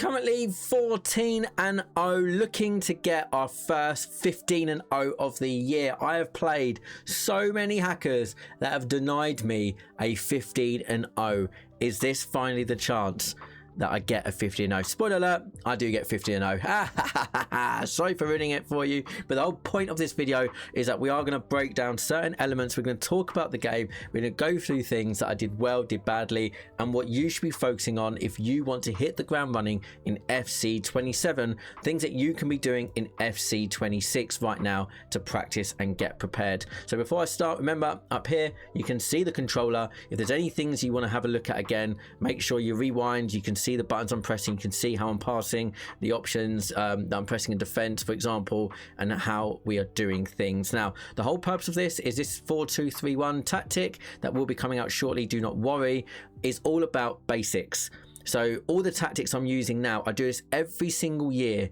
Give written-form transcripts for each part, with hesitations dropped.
Currently 14-0, looking to get our first 15-0 of the year. I have played so many hackers that have denied me a 15-0. Is this finally the chance that I get a 15-0? Spoiler alert, I do get 15-0. Sorry for ruining it for you, but the whole point of this video is that we are going to break down certain elements. We're going to talk about the game. We're going to go through things that I did well, did badly, and what you should be focusing on if you want to hit the ground running in FC 27, things that you can be doing in FC 26 right now to practice and get prepared. So before I start, remember up here you can see the controller. If there's any things you want to have a look at again, make sure you rewind. You can see the buttons I'm pressing, you can see how I'm passing, the options that I'm pressing in defense, for example, and how we are doing things. Now, the whole purpose of this is this 4-2-3-1 tactic that will be coming out shortly, do not worry, is all about basics. So all the tactics I'm using now, I do this every single year.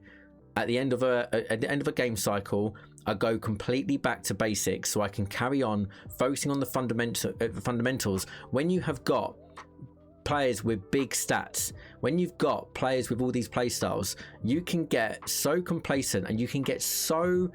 At the end of a game cycle, I go completely back to basics so I can carry on focusing on the fundamentals. When you have got players with big stats, when you've got players with all these play styles, you can get so complacent and you can get so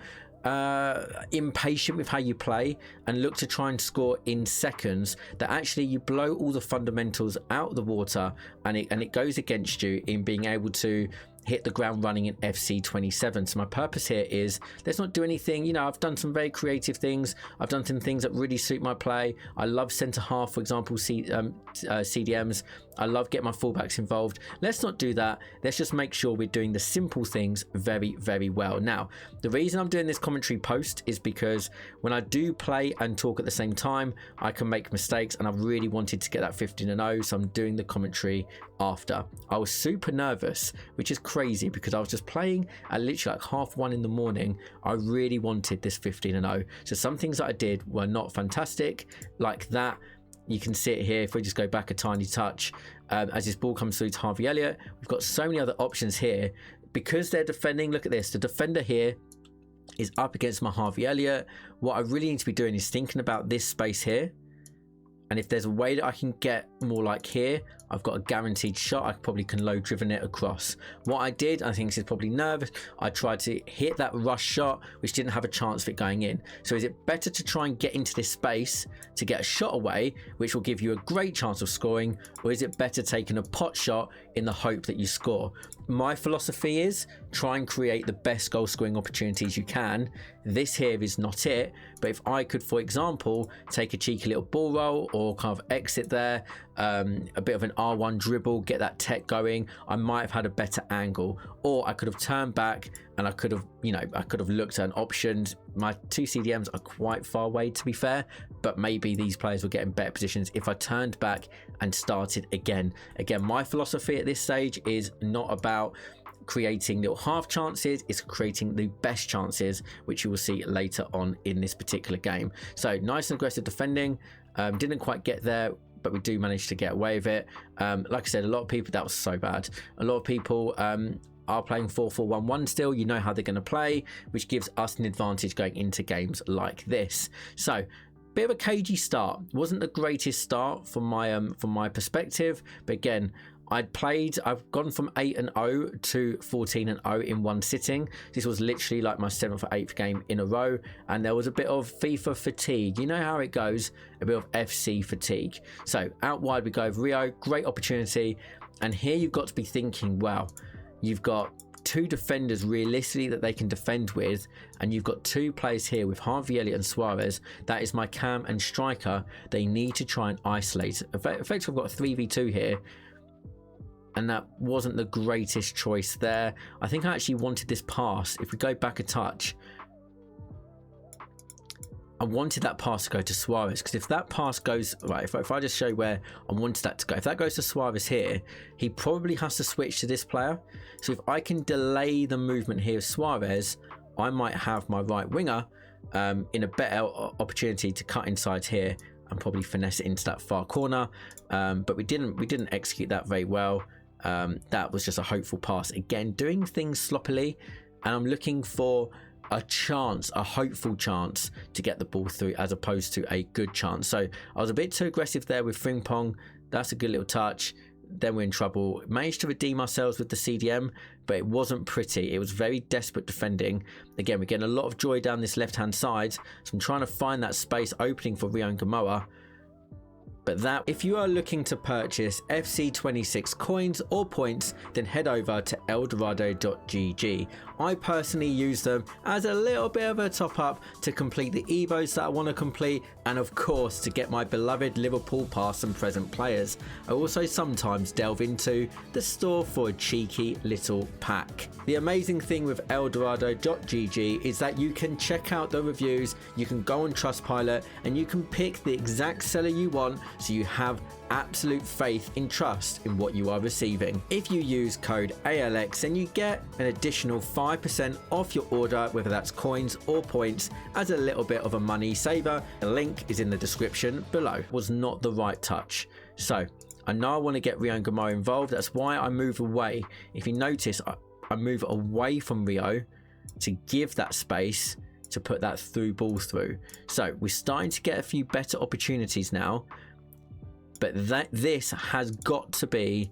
impatient with how you play and look to try and score in seconds that actually you blow all the fundamentals out of the water, and it goes against you in being able to hit the ground running in FC 27. So my purpose here is, let's not do anything, you know, I've done some very creative things. I've done some things that really suit my play. I love centre half, for example, CDMs. I love getting my fullbacks involved. Let's not do that. Let's just make sure we're doing the simple things very, very well. Now, the reason I'm doing this commentary post is because when I do play and talk at the same time, I can make mistakes, and I really wanted to get that 15-0, so I'm doing the commentary after. I was super nervous, which is crazy because I was just playing at literally like 1:30 in the morning. I really wanted this 15-0. So some things that I did were not fantastic, like that. You can see it here. If we just go back a tiny touch, as this ball comes through to Harvey Elliott, we've got so many other options here because they're defending. Look at this, the defender here is up against my Harvey Elliott. What I really need to be doing is thinking about this space here, and if there's a way that I can get more like here, I've got a guaranteed shot. I probably can low driven it across. What I did, I think this is probably nervous, I tried to hit that rush shot, which didn't have a chance of it going in. So is it better to try and get into this space to get a shot away, which will give you a great chance of scoring, or is it better taking a pot shot in the hope that you score? My philosophy is try and create the best goal scoring opportunities you can. This here is not it, but if I could, for example, take a cheeky little ball roll or kind of exit there, a bit of an R1 dribble, get that tech going, I might have had a better angle. Or I could have turned back and I could have, you know, I could have looked at an options. My two CDMs are quite far away, to be fair, but maybe these players will get in better positions if I turned back and started again. Again, my philosophy at this stage is not about creating little half chances, it's creating the best chances, which you will see later on in this particular game. So nice and aggressive defending, didn't quite get there, but we do manage to get away with it. Like I said, a lot of people, that was so bad. A lot of people are playing 4-4-1-1 still. You know how they're going to play, which gives us an advantage going into games like this. So bit of a cagey start. Wasn't the greatest start from my perspective, but again, I've gone from 8-0 to 14-0 in one sitting. This was literally like my 7th or 8th game in a row, and there was a bit of FIFA fatigue. You know how it goes, a bit of FC fatigue. So out wide we go with Rio, great opportunity, and here you've got to be thinking, well, you've got two defenders realistically that they can defend with, and you've got two players here with Harvey Elliott and Suarez. That is my cam and striker. They need to try and isolate. Effectively, I've got a 3v2 here, and that wasn't the greatest choice there. I think I actually wanted this pass. If we go back a touch, I wanted that pass to go to Suarez, because if that pass goes right, if I just show you where I wanted that to go, if that goes to Suarez here, he probably has to switch to this player. So if I can delay the movement here of Suarez, I might have my right winger in a better opportunity to cut inside here and probably finesse it into that far corner. But we didn't execute that very well. That was just a hopeful pass, again doing things sloppily, and I'm looking for a chance, a hopeful chance to get the ball through as opposed to a good chance. So I was a bit too aggressive there with Frimpong. That's a good little touch. then we're in trouble. Managed to redeem ourselves with the CDM, but it wasn't pretty. It was very desperate defending. Again, we're getting a lot of joy down this left-hand side, so I'm trying to find that space opening for Rio and Gamoa. But that, if you are looking to purchase FC26 coins or points, then head over to eldorado.gg. I personally use them as a little bit of a top up to complete the Evos that I want to complete, and of course to get my beloved Liverpool past and present players. I also sometimes delve into the store for a cheeky little pack. The amazing thing with eldorado.gg is that you can check out the reviews, you can go on Trustpilot, and you can pick the exact seller you want, so you have absolute faith and trust in what you are receiving. If you use code ALX, then you get an additional 5% off your order, whether that's coins or points, as a little bit of a money saver. The link is in the description below. Was not the right touch. So I know I want to get Rio and Gamoa involved. That's why I move away. If you notice, I move away from Rio to give that space to put that through ball through. So we're starting to get a few better opportunities now. But this has got to be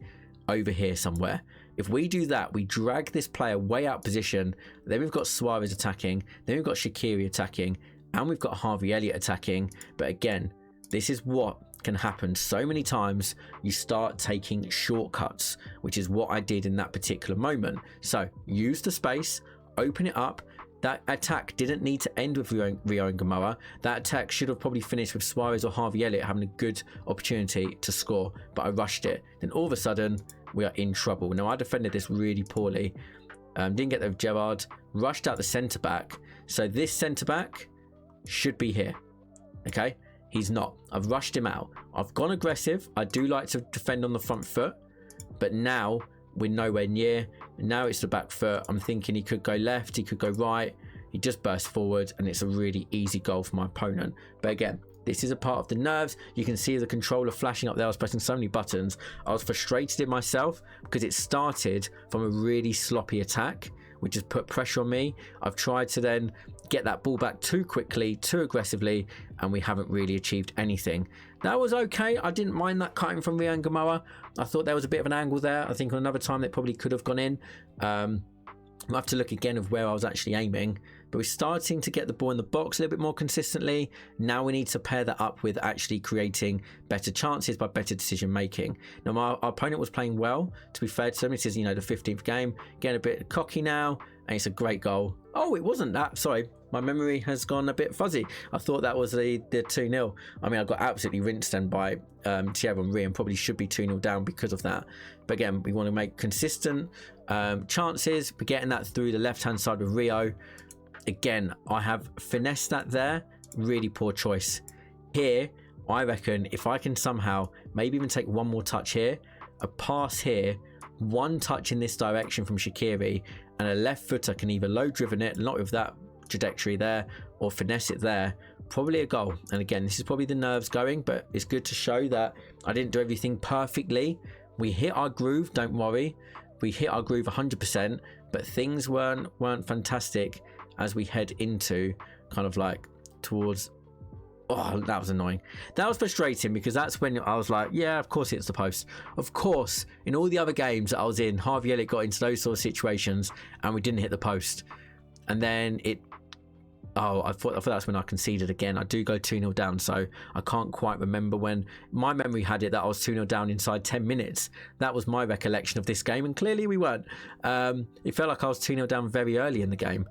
over here somewhere. If we do that, we drag this player way out position. Then we've got Suarez attacking. Then we've got Shaqiri attacking. And we've got Harvey Elliott attacking. But again, this is what can happen so many times. You start taking shortcuts, which is what I did in that particular moment. So use the space, open it up. That attack didn't need to end with Rio and Gamoa. That attack should have probably finished with Suarez or Harvey Elliott having a good opportunity to score, but I rushed it. Then all of a sudden, we are in trouble. Now, I defended this really poorly. Didn't get there with Gerrard. Rushed out the centre-back. So this centre-back should be here. Okay? He's not. I've rushed him out. I've gone aggressive. I do like to defend on the front foot, but now we're nowhere near. Now it's the back foot. I'm thinking he could go left, he could go right. He just burst forward, and it's a really easy goal for my opponent. But again, this is a part of the nerves. You can see the controller flashing up there. I was pressing so many buttons. I was frustrated in myself because it started from a really sloppy attack, which has put pressure on me. I've tried to then get that ball back too quickly, too aggressively, and we haven't really achieved anything. That was okay. I didn't mind that cutting from Rio and Gamoa. I thought there was a bit of an angle there. I think on another time that probably could have gone in. I'll have to look again of where I was actually aiming. But we're starting to get the ball in the box a little bit more consistently. Now we need to pair that up with actually creating better chances by better decision making. Now our opponent was playing well, to be fair to him. This is, you know, the 15th game. Getting a bit cocky now, and it's a great goal. Oh, it wasn't that. Sorry. My memory has gone a bit fuzzy. I thought that was the 2-0. I mean, I got absolutely rinsed then by Thierry Henry, and probably should be 2-0 down because of that. But again, we want to make consistent chances. We're getting that through the left-hand side of Rio. Again, I have finessed that there. Really poor choice. Here, I reckon if I can somehow maybe even take one more touch here, a pass here, one touch in this direction from Shaqiri, and a left footer can either low driven it, not with that trajectory there, or finesse it there, probably a goal. And again, this is probably the nerves going, but it's good to show that I didn't do everything perfectly. We hit our groove, don't worry. We hit our groove 100%, but things weren't fantastic as we head into kind of like towards... Oh, that was annoying. That was frustrating because that's when I was like, yeah, of course it's the post. Of course, in all the other games that I was in, Harvey Elliott got into those sort of situations and we didn't hit the post. And then it... Oh, I thought that's when I conceded again. I do go 2-0 down, so I can't quite remember when. My memory had it that I was 2-0 down inside 10 minutes. That was my recollection of this game, and clearly we weren't. It felt like I was 2-0 down very early in the game.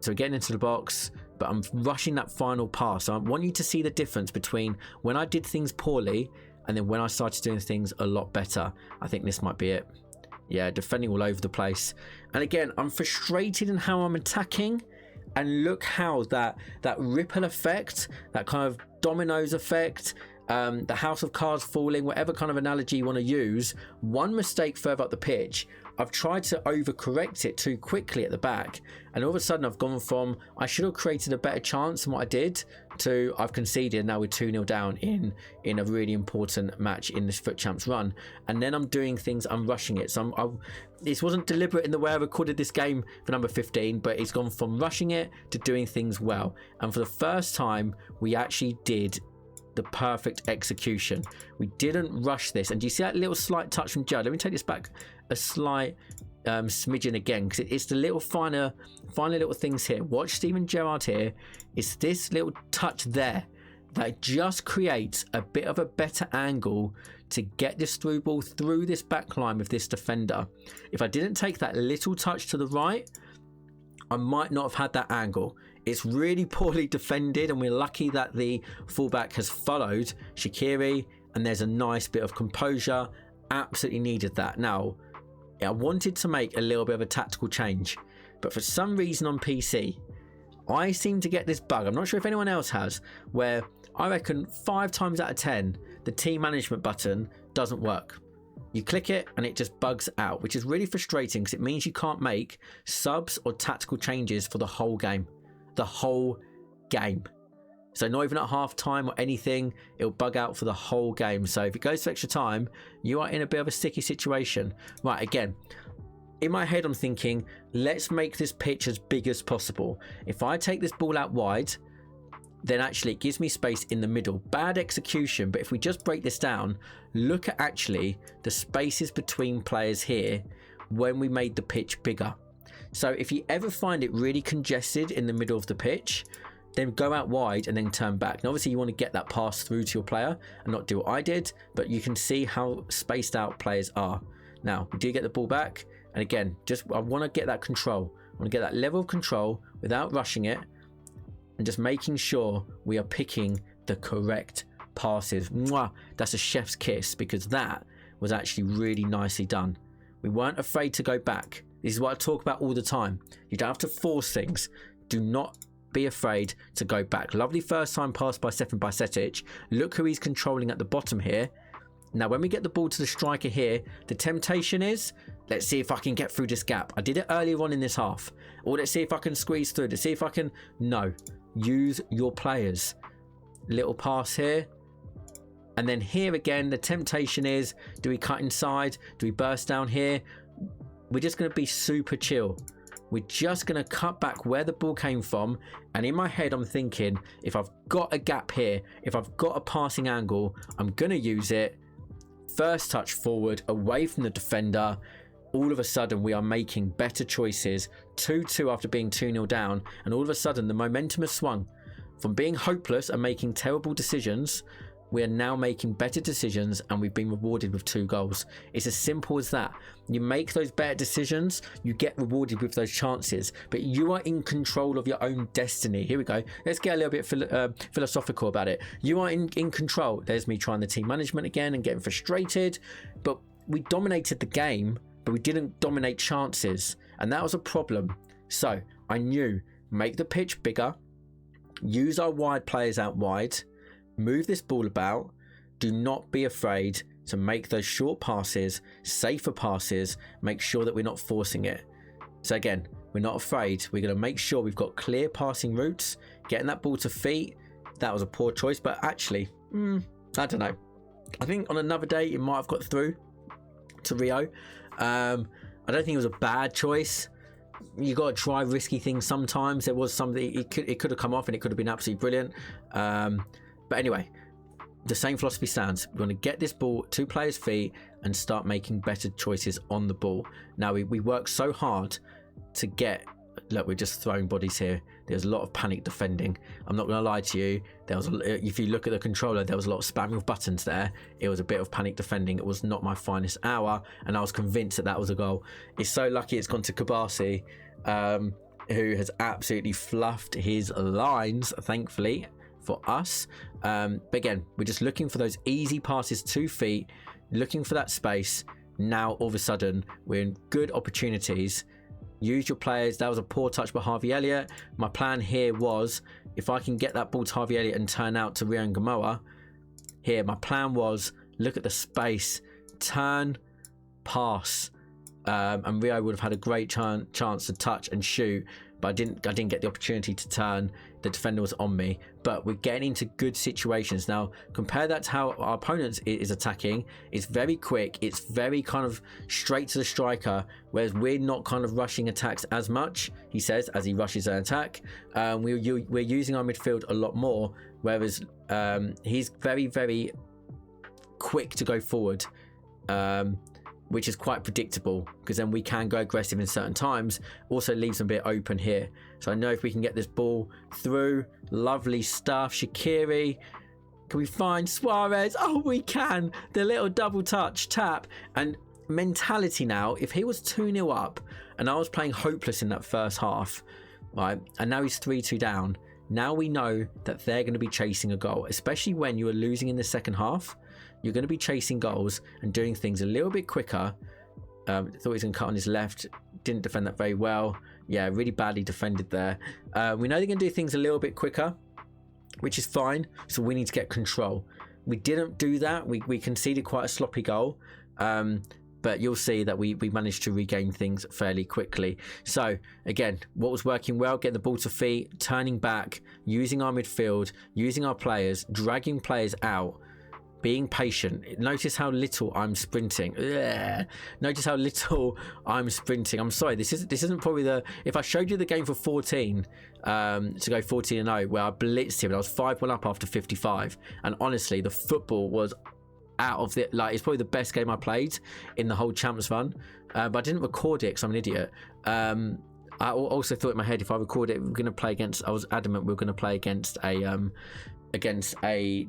So we're getting into the box, but I'm rushing that final pass. So I want you to see the difference between when I did things poorly and then when I started doing things a lot better. I think this might be it. Yeah, defending all over the place. And again, I'm frustrated in how I'm attacking. And look how that ripple effect, that kind of dominoes effect, the house of cards falling, whatever kind of analogy you want to use, one mistake further up the pitch, I've tried to overcorrect it too quickly at the back, and all of a sudden I've gone from I should have created a better chance than what I did to I've conceded. Now we're 2-0 down in a really important match in this Foot Champs run, and then I'm doing things, I'm rushing it. So this wasn't deliberate in the way I recorded this game for number 15, but it's gone from rushing it to doing things well. And for the first time, we actually did the perfect execution. We didn't rush this. And do you see that little slight touch from Judd? Let me take this back a slight smidgen again, because it's the little finer little things here. Watch Steven Gerrard here. It's this little touch there that just creates a bit of a better angle to get this through ball through this back line with this defender. If I didn't take that little touch to the right, I might not have had that angle. It's really poorly defended, and we're lucky that the fullback has followed Shaqiri, and there's a nice bit of composure. Absolutely needed that. Now, I wanted to make a little bit of a tactical change, but for some reason on PC, I seem to get this bug. I'm not sure if anyone else has, where I reckon 5 times out of 10, the team management button doesn't work. You click it and it just bugs out, which is really frustrating because it means you can't make subs or tactical changes for the whole game. The whole game. So not even at half time or anything, it'll bug out for the whole game. So if it goes to extra time, you are in a bit of a sticky situation. Right, again, in my head I'm thinking, let's make this pitch as big as possible. If I take this ball out wide, then actually it gives me space in the middle. Bad execution, but if we just break this down, look at actually the spaces between players here when we made the pitch bigger. So if you ever find it really congested in the middle of the pitch, then go out wide and then turn back. And obviously you want to get that pass through to your player and not do what I did, but you can see how spaced out players are. Now, we do get the ball back. And again, I want to get that control. I want to get that level of control without rushing it and just making sure we are picking the correct passes. Mwah! That's a chef's kiss, because that was actually really nicely done. We weren't afraid to go back. This is what I talk about all the time. You don't have to force things. Do not be afraid to go back. Lovely first time pass by Stefan Bajcetic. Look who he's controlling at the bottom here. Now, when we get the ball to the striker here, the temptation is, let's see if I can get through this gap. I did it earlier on in this half. Or let's see if I can squeeze through. Let's see if I can... No. Use your players. Little pass here. And then here again, the temptation is, do we cut inside? Do we burst down here? We're just going to be super chill. We're just going to cut back where the ball came from. And in my head, I'm thinking, if I've got a gap here, if I've got a passing angle, I'm going to use it. First touch forward, away from the defender. All of a sudden, we are making better choices. 2-2 after being 2-0 down. And all of a sudden, the momentum has swung. From being hopeless and making terrible decisions, we are now making better decisions, and we've been rewarded with 2 goals. It's as simple as that. You make those better decisions, you get rewarded with those chances, but you are in control of your own destiny. Here we go. Let's get a little bit philosophical about it. You are in control. There's me trying the team management again and getting frustrated, but we dominated the game, but we didn't dominate chances, and that was a problem. So I knew, make the pitch bigger, use our wide players out wide, move this ball about. Do not be afraid to make those short passes, safer passes, make sure that we're not forcing it. So again, we're not afraid. We're going to make sure we've got clear passing routes, getting that ball to feet. That was a poor choice, but actually, I don't know. I think on another day, it might have got through to Rio. I don't think it was a bad choice. You got to try risky things sometimes. There was something, it could have come off and it could have been absolutely brilliant. But anyway, the same philosophy stands. We're going to get this ball to players' feet and start making better choices on the ball. Now, we work so hard to get... Look, we're just throwing bodies here. There's a lot of panic defending. I'm not going to lie to you. If you look at the controller, there was a lot of spamming of buttons there. It was a bit of panic defending. It was not my finest hour, and I was convinced that that was a goal. It's so lucky it's gone to Kabasi, who has absolutely fluffed his lines, thankfully, for us. But again, we're just looking for those easy passes 2 feet, looking for that space. Now all of a sudden we're in good opportunities. Use your players. That was a poor touch by Harvey Elliott. My plan here was, if I can get that ball to Harvey Elliott and turn out to Rio Gamoa here, my plan was, look at the space, turn, pass, and Rio would have had a great chance to touch and shoot, but I didn't get the opportunity to turn. The defender was on me, but we're getting into good situations now. Compare that to how our opponent is attacking. It's very quick, it's very kind of straight to the striker, whereas we're not kind of rushing attacks as much, he says, as he rushes an attack. We're using our midfield a lot more, whereas he's very, very quick to go forward, which is quite predictable, because then we can go aggressive in certain times. Also leaves them a bit open here. So I know if we can get this ball through, lovely stuff. Shaqiri, can we find Suarez? Oh, we can. The little double touch tap. And mentality now, if he was 2-0 up and I was playing hopeless in that first half, right, and now he's 3-2 down, now we know that they're going to be chasing a goal, especially when you are losing in the second half. You're going to be chasing goals and doing things a little bit quicker. Thought he was going to cut on his left. Didn't defend that very well. Yeah, really badly defended there. We know they're going to do things a little bit quicker, which is fine. So we need to get control. We didn't do that. We conceded quite a sloppy goal. But you'll see that we managed to regain things fairly quickly. So again, what was working well, getting the ball to feet, turning back, using our midfield, using our players, dragging players out, being patient. Notice how little I'm sprinting. Ugh. Notice how little I'm sprinting. I'm sorry, this isn't probably the... If I showed you the game for 14, to go 14-0, where I blitzed him and I was 5-1 up after 55, and honestly, the football was out of the... Like, it's probably the best game I played in the whole Champs run, but I didn't record it because I'm an idiot. I also thought in my head, if I record it, we're going to play against... I was adamant we were going to play against a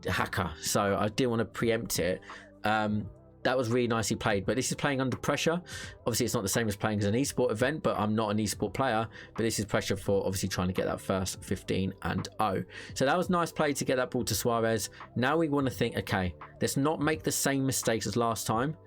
hacker, so I didn't want to preempt it. That was really nicely played, but this is playing under pressure. Obviously it's not the same as playing as an esport event, but I'm not an esport player, but this is pressure for obviously trying to get that first 15-0. So that was nice play to get that ball to Suarez. Now we want to think, okay, let's not make the same mistakes as last time.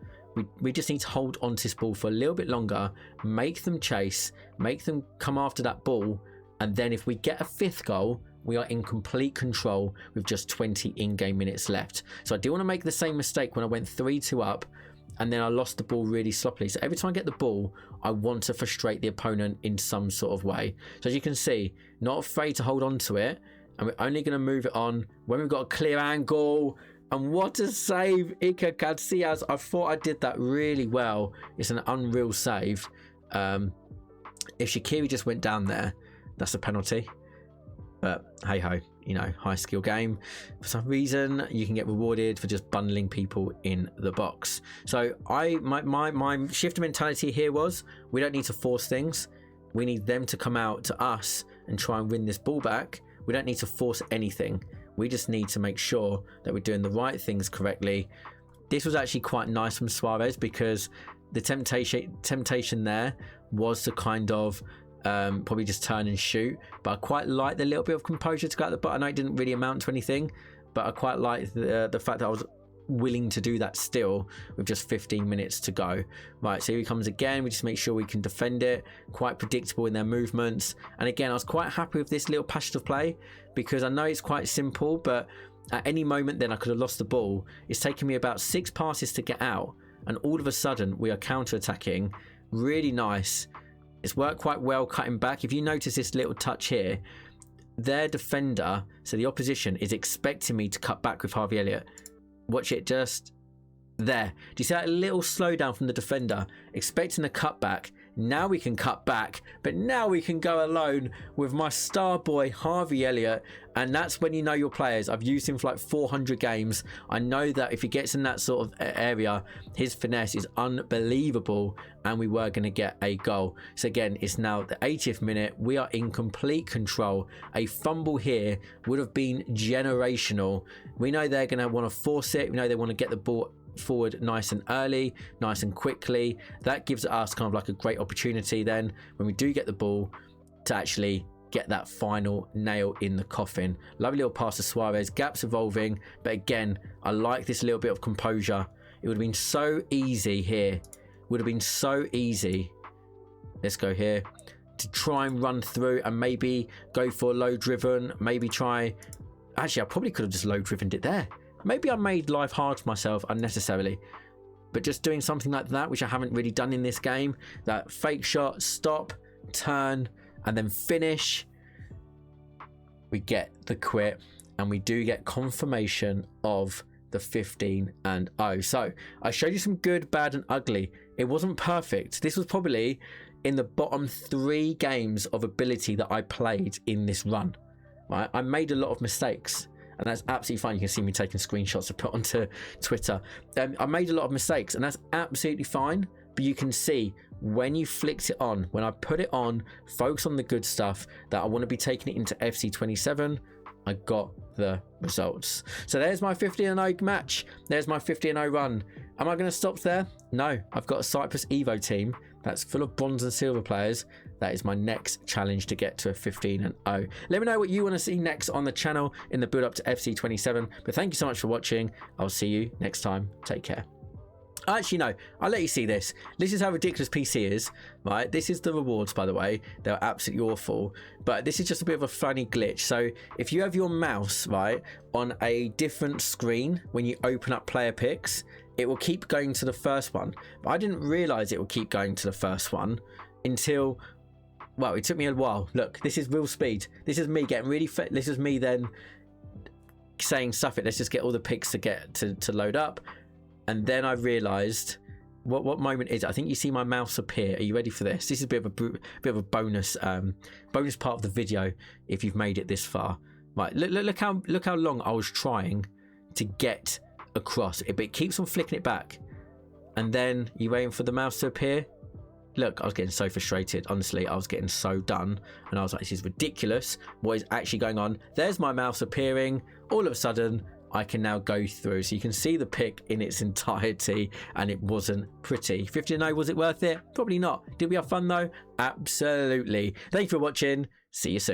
We just need to hold on to this ball for a little bit longer, make them chase, make them come after that ball, and then if we get a fifth goal, we are in complete control with just 20 in-game minutes left. So I do want to make the same mistake when I went 3-2 up and then I lost the ball really sloppily. So every time I get the ball, I want to frustrate the opponent in some sort of way. So as you can see, not afraid to hold on to it, and we're only going to move it on when we've got a clear angle. And what a save, Iker Casillas. I thought I did that really well. It's an unreal save. If Shaqiri just went down there, that's a penalty. But hey ho, you know, high skill game. For some reason, you can get rewarded for just bundling people in the box. So my shift of mentality here was, we don't need to force things. We need them to come out to us and try and win this ball back. We don't need to force anything. We just need to make sure that we're doing the right things correctly. This was actually quite nice from Suarez, because the temptation there was to kind of probably just turn and shoot, but I quite like the little bit of composure to go at the button. I know it didn't really amount to anything, but I quite like the fact that I was willing to do that still with just 15 minutes to go. Right, so here he comes again. We just make sure we can defend it. Quite predictable in their movements, and again, I was quite happy with this little passage of play, because I know it's quite simple, but at any moment then I could have lost the ball. It's taken me about 6 passes to get out, and all of a sudden we are counter-attacking. Really nice. It's worked quite well cutting back. If you notice this little touch here, their defender, so the opposition, is expecting me to cut back with Harvey Elliott. Watch it, just there. Do you see that little slowdown from the defender? Expecting a cutback. Now we can cut back, but now we can go alone with my star boy Harvey Elliott, and that's when you know your players. I've used him for like 400 games. I know that if he gets in that sort of area, his finesse is unbelievable, and we were going to get a goal. So again, it's now the 80th minute. We are in complete control. A fumble here would have been generational. We know they're going to want to force it. We know they want to get the ball forward nice and early, nice and quickly. That gives us kind of like a great opportunity then, when we do get the ball, to actually get that final nail in the coffin. Lovely little pass to Suarez. Gaps evolving, but again, I like this little bit of composure. It would have been so easy here. Would have been so easy. Let's go here to try and run through and maybe go for low driven. Maybe try. Actually, I probably could have just low driven it there. Maybe I made life hard for myself unnecessarily, but just doing something like that, which I haven't really done in this game, that fake shot, stop, turn, and then finish, we get the quit, and we do get confirmation of the 15-0. So I showed you some good, bad, and ugly. It wasn't perfect. This was probably in the bottom 3 games of ability that I played in this run. Right? I made a lot of mistakes, and that's absolutely fine. You can see me taking screenshots to put onto Twitter. I made a lot of mistakes, and that's absolutely fine. But you can see when you flicked it on, when I put it on, focus on the good stuff, that I want to be taking it into FC27, I got the results. So there's my 15-0 match. There's my 15-0 run. Am I going to stop there? No. I've got a Cyprus Evo team that's full of bronze and silver players. That is my next challenge to get to a 15-0. Let me know what you want to see next on the channel in the build up to FC27. But thank you so much for watching. I'll see you next time. Take care. Actually, no, I'll let you see this. This is how ridiculous PC is, right? This is the rewards, by the way. They're absolutely awful. But this is just a bit of a funny glitch. So if you have your mouse, right, on a different screen when you open up player picks, it will keep going to the first one. But I didn't realize it will keep going to the first one until, well, it took me a while. Look, this is real speed. This is me getting really fit. This is me then saying, stuff it, let's just get all the picks to get to load up. And then I realised, what moment is it? I think you see my mouse appear. Are you ready for this? This is a bit of a bonus bonus part of the video if you've made it this far. Right, look how long I was trying to get across it, but it keeps on flicking it back. And then you waiting for the mouse to appear. Look, I was getting so frustrated. Honestly, I was getting so done, and I was like, this is ridiculous. What is actually going on? There's my mouse appearing. All of a sudden, I can now go through, so you can see the pick in its entirety, and it wasn't pretty. 15-0, was it worth it? Probably not. Did we have fun though? Absolutely. Thank you for watching. See you soon.